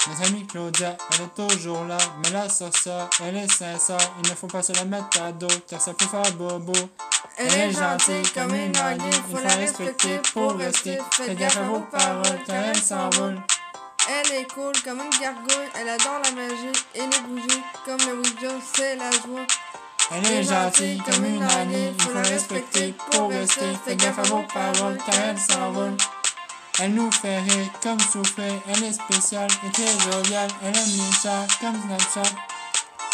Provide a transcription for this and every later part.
Notre amie Claudia, elle est toujours là, mais la sorcière, elle est sincère. Il ne faut pas se la mettre à dos, car ça peut faire bobo. Elle est gentille comme une anguille, faut la respecter pour rester. Faites gaffe à vos paroles, car elle s'envole. Elle est cool comme une gargouille, elle adore la magie et les bougies. Comme le Ouija, c'est la joie. Elle est gentille comme une anguille, il faut la respecter pour rester. Faites gaffe à vos paroles, car elle s'envole. Elle nous fait rire comme souffrir, elle est spéciale et très joviale. Elle aime les chats comme Snapchat.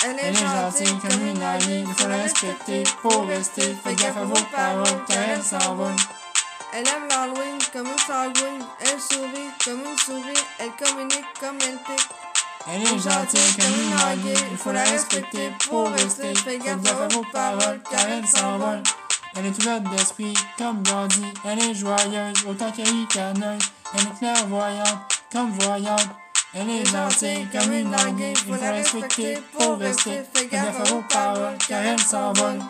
Elle est gentille comme une anguille, il faut la respecter pour rester. Faites gaffe à vos paroles, car elle s'envole. Elle aime l'Halloween comme une sanguine, elle sourit comme une souris, elle communique comme elle pique. Elle est gentille comme une anguille, il faut la respecter pour rester. Faites gaffe à vos paroles, car elle s'envole. Elle est ouverte d'esprit comme Gandhi, elle est joyeuse autant qu'elle est ricaneuse. Elle est clairvoyante comme voyante. Elle est gentille comme une anguille, il faut la respecter pour rester. Faites gaffe à vos paroles, car elle s'envole.